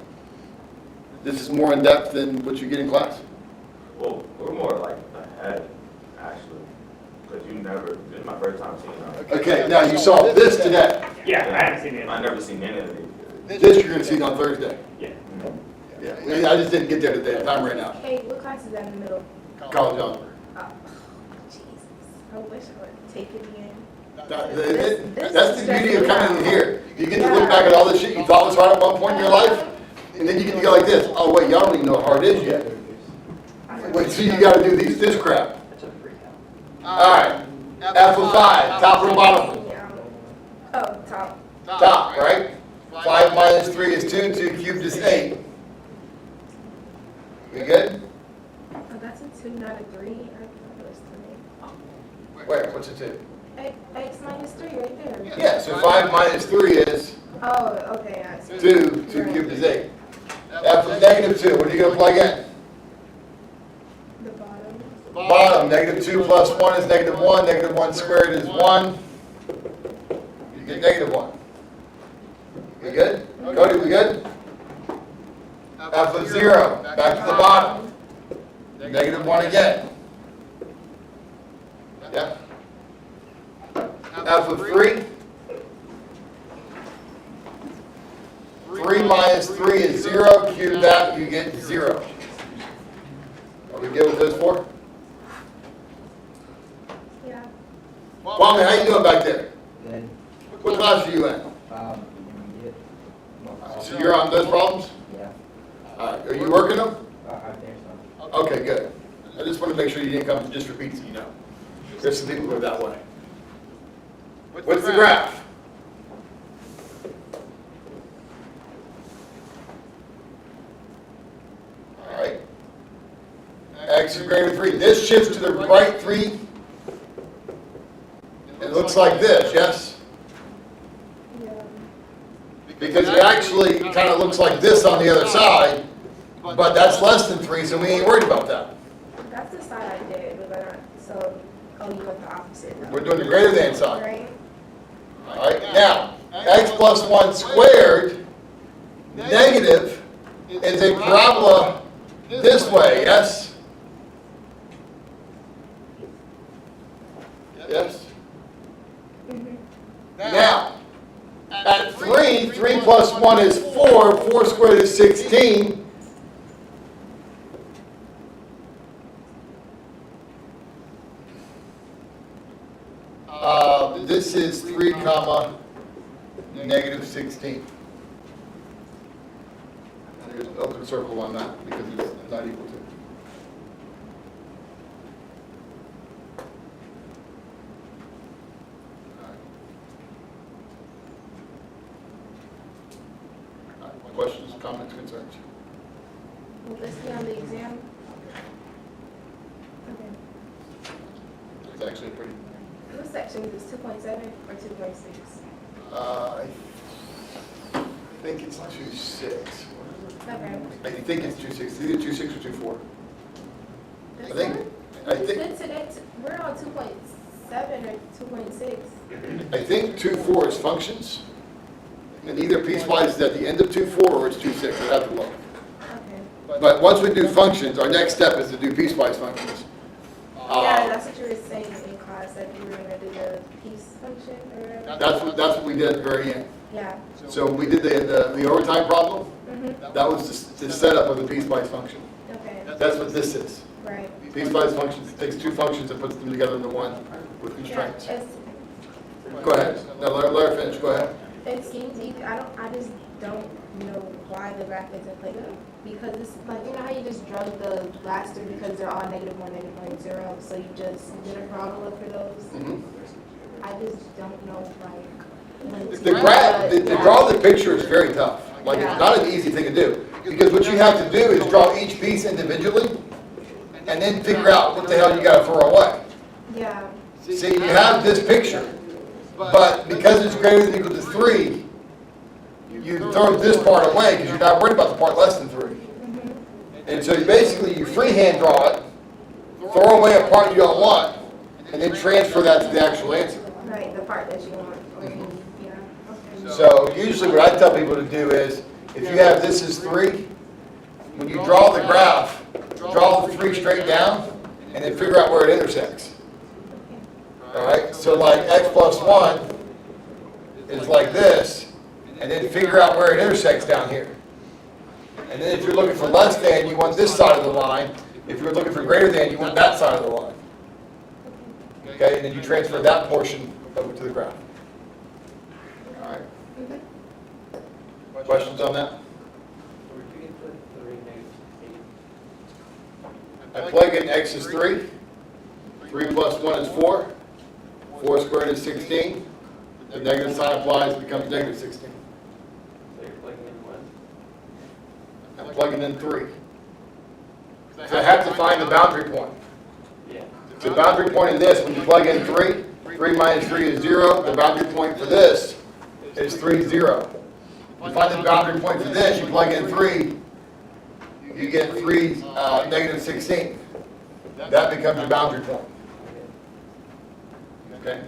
This is more in depth than what you get in class? Well, we're more like ahead, actually, because you never, this is my first time seeing it. Okay, now you saw this today. Yeah, I haven't seen it. I've never seen any of these. This you're gonna see on Thursday. Yeah. Yeah, I just didn't get there today. Time right now. Hey, what class is that in the middle? College algebra. Oh, Jesus. I wish I would take it again. That's the beauty of coming in here. You get to look back at all this shit you thought was hard at one point in your life, and then you get to go like this. Oh wait, y'all don't even know how hard it is yet. Wait, so you gotta do this crap. Alright, F of 5, top or bottom? Oh, top. Top, right? 5 minus 3 is 2, 2 cubed is 8. We good? Oh, that's a 2, not a 3. I thought it was 3. Where, what's a 2? X minus 3 right there. Yeah, so 5 minus 3 is Oh, okay, I see. 2, 2 cubed is 8. F of negative 2, what are you gonna plug in? The bottom. Bottom, negative 2 plus 1 is negative 1, negative 1 squared is 1. You get negative 1. We good? Cody, we good? F of 0, back to the bottom. Negative 1 again. Yeah. F of 3. 3 minus 3 is 0, cube that, you get 0. Are we good with those 4? Yeah. Kwame, how you doing back there? Good. What class are you in? Intermediate. So you're on those problems? Yeah. All right, are you working them? I think so. Okay, good. I just want to make sure you didn't come to just for pizza, you know. There's some people who are that way. What's the graph? All right. X is greater than 3. This shifts to the right 3. It looks like this, yes? Yeah. Because it actually kind of looks like this on the other side, but that's less than 3, so we ain't worried about that. That's the side I did, but not, so, oh, you went the opposite. We're doing the greater than sign. Right? All right, now, x plus 1 squared, negative, is a parabola this way, yes? Yes? Now, at 3, 3 plus 1 is 4, 4 squared is 16. This is 3 comma negative 16. There's an open circle on that because it's not equal to. All right, questions, comments, concerns? Will this be on the exam? Okay. It's actually pretty. What section is this, 2.7 or 2.6? I think it's 2.6. Okay. I think it's 2.6. Either 2.6 or 2.4. I think, Today, we're on 2.7 or 2.6. I think 2.4 is functions. And either piecewise is at the end of 2.4 or it's 2.6, I have to look. Okay. But once we do functions, our next step is to do piecewise functions. Yeah, that's what you were saying in class, that you were gonna do the piece function or whatever. That's what we did at the very end. Yeah. So we did the overtime problem. Mm-hmm. That was the setup of the piecewise function. Okay, That's what this is. right. Piecewise functions, it takes two functions and puts them together into one with Yeah, constraints. it's, Go ahead. No, let her finish. Go ahead. it seems easy, I just don't know why the graph isn't like, because it's like, you know how you just drug the last two because they're all -1, -0, so you just did a problem look for those? Mhm. I just don't know, like. when to The do graph, it. the draw the picture is very tough. Like, it's not an easy thing to do. Because what you have to do is draw each piece individually and then figure out what the hell you gotta throw away. Yeah, See, you have this picture, but because it's greater than or equal to 3, you throw this part away because you're not worried about the part less than 3. And so you basically, you freehand draw it, throw away a part you don't want, and then transfer that to the actual answer. right, the part that you want, or you need, yeah, okay. So usually what I tell people to do is, if you have this as 3, when you draw the graph, draw the 3 straight down, and then figure out where it intersects. All right, so like x plus 1 is like this, and then figure out where it intersects down here. And then if you're looking for less than, you want this side of the line. If you're looking for greater than, you want that side of the line. Okay, and then you transfer that portion over to the graph. All right. Questions on that? I plug in x is 3. 3 plus 1 is 4. 4 squared is 16. The negative sign applies, becomes negative 16. So you're plugging in what? I'm plugging in 3. So I have to find the boundary point. Yeah. The boundary point in this, when you plug in 3, 3 minus 3 is 0. The boundary point for this is 3, 0. You find the boundary point for this, you plug in 3, you get 3, negative 16. That becomes your boundary point. Okay?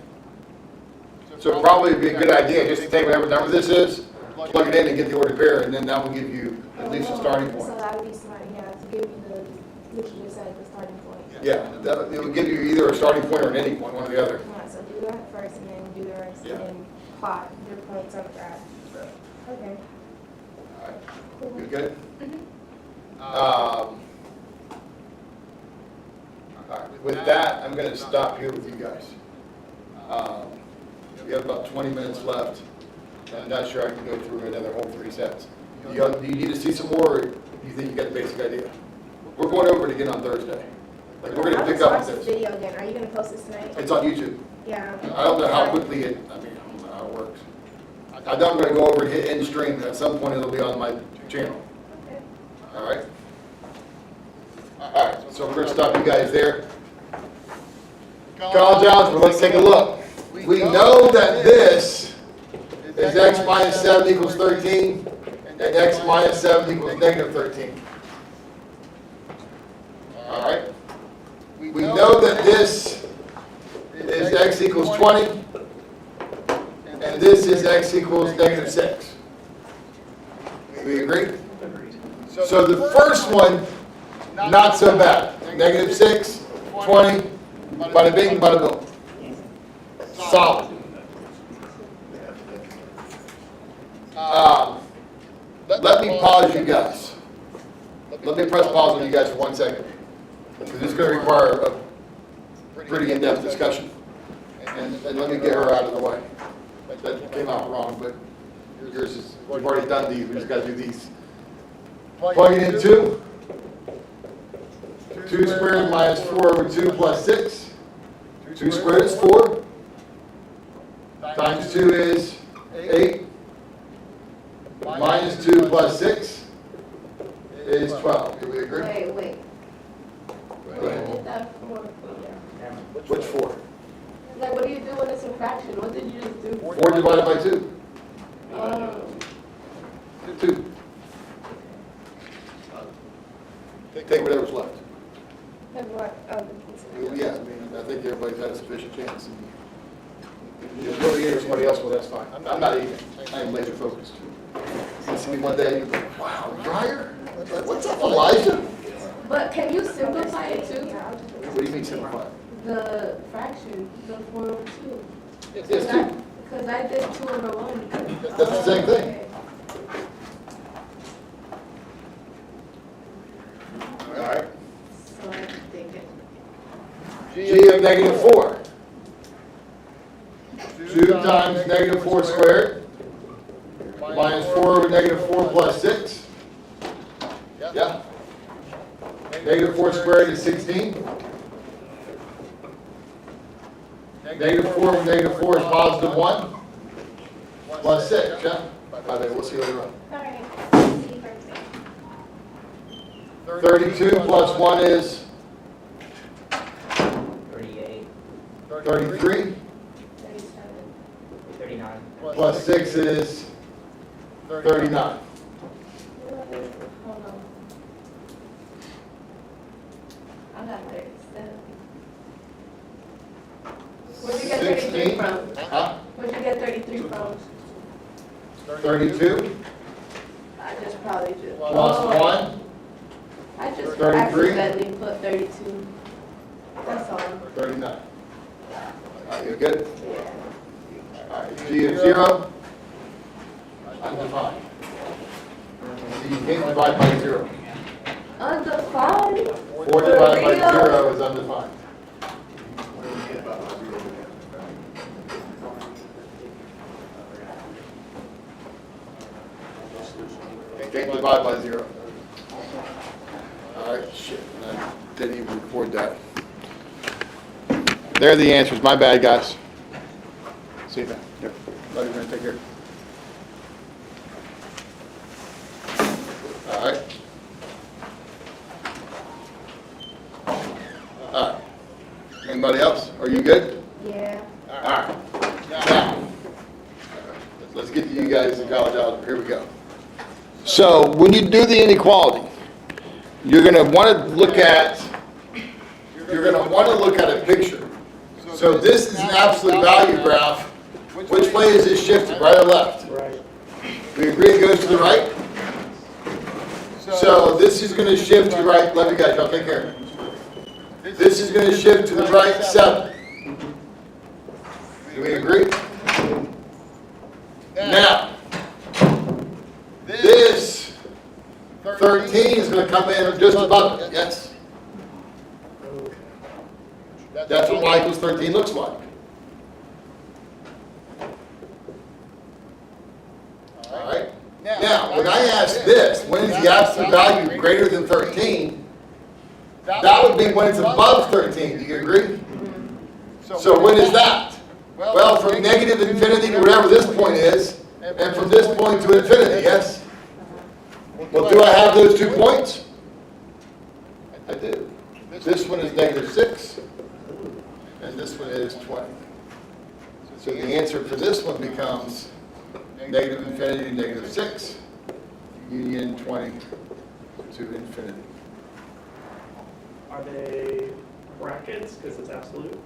So it probably would be a good idea just to take whatever number this is, plug it in and get the ordered pair, and then that will give you at least a starting So point. that would be smart, yeah, to give you the, what you just said, the starting point. Yeah, it will give you either a starting point or an ending point, one or the other. Yeah, so do that first and then do the rest Yeah. and then plot your points on the graph. Okay. All right. Cool. You good? All right. With that, I'm going to stop here with you guys. We have about 20 minutes left. I'm not sure I can go through another whole 3 sets. Do you need to see some more, or do you think you got the basic idea? We're going over it again on Thursday. Like, we're going to I'll pick just up watch with this this. video again. Are you gonna post this tonight? It's on YouTube. Yeah. I don't know how quickly I don't know how it works. I know I'm going to go over and hit end stream, and at some point it'll be on my channel. Okay. All right? All right, so we're going to stop you guys there. College algebra, let's take a look. We know that this is x minus 7 equals 13, and x minus 7 equals negative 13. All right? We know that this is x equals 20, and this is x equals negative 6. We agree? So the first one, not so bad. Negative 6, 20, bada bing, bada boom. Solid. Let me pause you guys. Let me press pause on you guys for 1 second. Because this is going to require a pretty in-depth discussion. And let me get her out of the way. That came out wrong, but yours is, we've already done these, we just got to do these. Plug it in 2. 2 squared minus 4 over 2 plus 6. 2 squared is 4. Times 2 is 8. Minus 2 plus 6 is 12. Do we agree? Wait. Go ahead. Did that for, Which 4? like, what do you do when it's a fraction? What did you just do? 4 divided by 2. 2. Take whatever's left. Have what other considerations? Yeah, I mean, I think everybody's had a sufficient chance. If you really hear somebody else, well, that's fine. I'm not even, I'm laser focused. You see me one day, you go, wow, drier? What's up, Elijah? But can you simplify it too? What do you mean simplify? The fraction, the 4/2. It's two. Because I did 2/1. That's the same thing. All right. So I think it. G of -4. 2 times -4 squared minus 4 over -4 plus 6. Yeah. -4 squared is 16. -4 over -4 is positive 1 plus 6. Yeah. By the way, we'll see later on. All right. 32 plus 1 is 38, 33. 39. Plus 6 is 39. Hold on. I got 37. Where'd you get 33 16. from? Huh? Where'd you get 33 from? 32 I just probably just. plus 1, I just 33. accidentally put 32. That's all. 39. All right, you good? Yeah. All right, G of 0, undefined. So you can't divide by 0. Undefined? 4 divided by For real? 0 is undefined. Can't divide by 0. All right, shit, I didn't even record that. There are the answers, my bad, guys. See you then. Yep. Love you, man, take care. All right. All right. Anybody else? Are you good? Yeah. All right. Now, let's get to you guys in college algebra. Here we go. So when you do the inequality, you're going to want to look at a picture. So this is an absolute value graph. Which way is this shifted, right or left? Right. We agree it goes to the right? So this is going to shift to the right. Love you guys. Y'all take care. This is going to shift to the right 7. Do we agree? Now, this 13 is going to come in just above it. Yes? That's what y equals 13 looks like. All right? Now, when I ask this, when is the absolute value greater than 13? That would be when it's above 13. Do you agree? So when is that? Well, from negative infinity to whatever this point is, and from this point to infinity, yes? Well, do I have those 2 points? I do. This one is -6, and this one is 20. So the answer for this one becomes negative infinity to -6, union 20 to infinity. Are they brackets because it's absolute?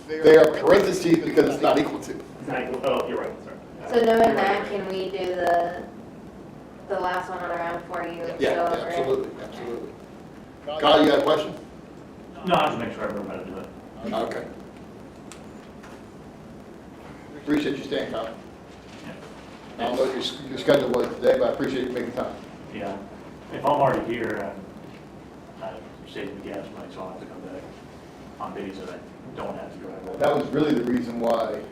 They are parentheses because it's not equal to. It's not equal, oh, you're right, sorry. So knowing that, can we do the last one on the round for you? Yeah, Go over it? absolutely, absolutely. Kyle, you got a question? No, I'll just make sure I remember how to do it. Okay. Appreciate you staying, Kyle. I don't know what your schedule was today, but I appreciate you making time. Yeah. If I'm already here, I save the gas money, so I'll have to come back on days that I don't have to drive. That was really the reason why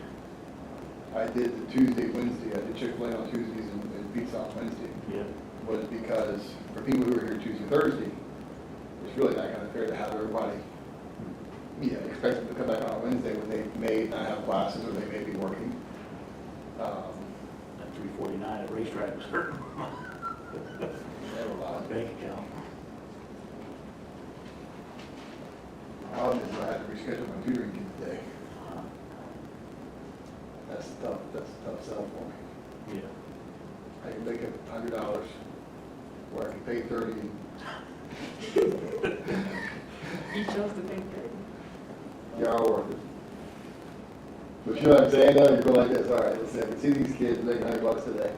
I did the Tuesday, Wednesday. I did Chick-fil-A on Tuesdays and pizza on Wednesday. Yeah. Was because for people who were here Tuesday, Thursday, it's really not kind of fair to have everybody, expect them to come back on Wednesday when they may not have classes or they may be working. That 349 at racetrack was hurting my bank account. Problem is I had to reschedule my tutoring kid today. That's a tough sell for me. Yeah. I can make it $100 where I can pay 30. He chose to take 30. You're our workers. But you know what I'm saying, though? You're going like this, all right, let's say, I can see these kids making $100 today.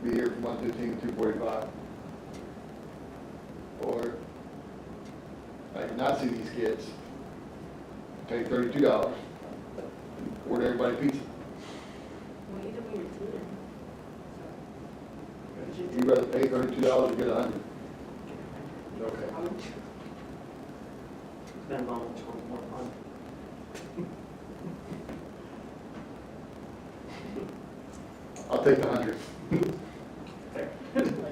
Be here from 1:15 to 2:45. Or I can not see these kids, pay $32, order everybody pizza. Well, either way, you're doing. You'd rather pay $32 or get 100? Okay. Depends on which one's more fun. I'll take the 100.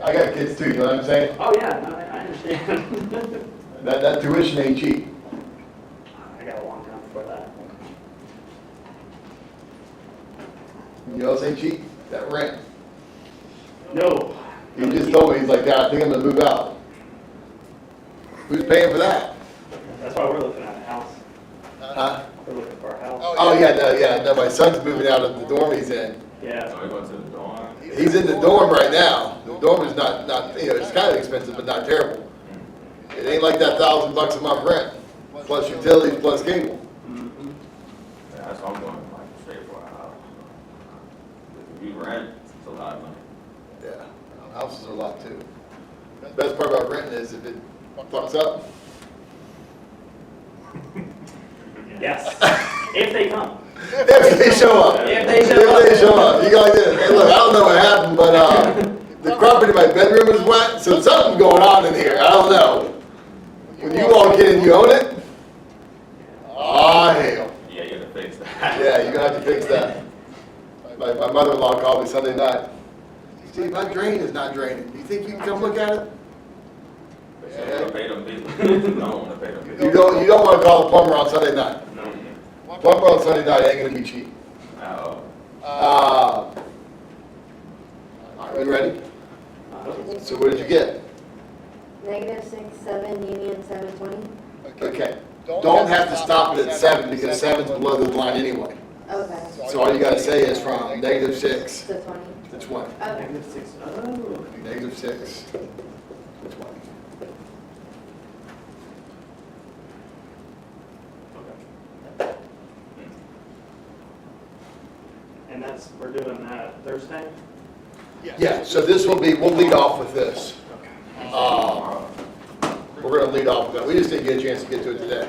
I got kids too, you know what I'm saying? Oh, yeah, no, I understand. That tuition ain't cheap. I got a long time before that. You know else ain't cheap? That rent. No. He just told me, he's like, Dad, I think I'm gonna move out. Who's paying for that? That's why we're looking at a house. Huh? We're looking for a house. Oh, yeah, no, my son's moving out of the dorm he's in. Yeah. So we going to the dorm? He's in the dorm right now. The dorm is not, it's kind of expensive, but not terrible. It ain't like that $1,000 a month rent, plus utilities, plus cable. Mhm. Yeah, that's why I'm going like straight for a house. If you rent, it's a lot of money. Yeah, houses are a lot too. The best part about renting is if it fucks up, Yes. If they come. if they show up. If they show up. If they show up. You go like this, hey, look, I don't know what happened, but the carpet in my bedroom is wet, so something's going on in here, I don't know. When you walk in, you own it? Ah, hell. Yeah, you gotta fix that. Yeah, you're gonna have to fix that. My mother-in-law called me Sunday night. Steve, my drain is not draining. Do you think you can come look at it? But you don't pay them bills. You don't wanna pay them bills. You don't wanna call the plumber on Sunday night. No. Plumber on Sunday night ain't gonna be cheap. Are you ready? So what did you get? -6, 7, Union 720. Okay. Don't have to stop it at 7 because 7's below the line anyway. Okay. So all you gotta say is from -6 To 20. to 20. Okay. -6. Oh. -6 to 20. And we're doing that Thursday? Yeah, so this will be, we'll lead off with this. We're gonna lead off with that. We just didn't get a chance to get to it today.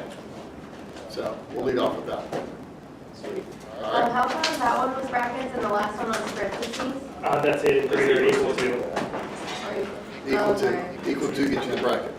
So we'll lead off with that. Sweet. All right. How come that one was brackets and the last one was parentheses? That's it, greater or equal to. Or Equal okay. to gets you the bracket.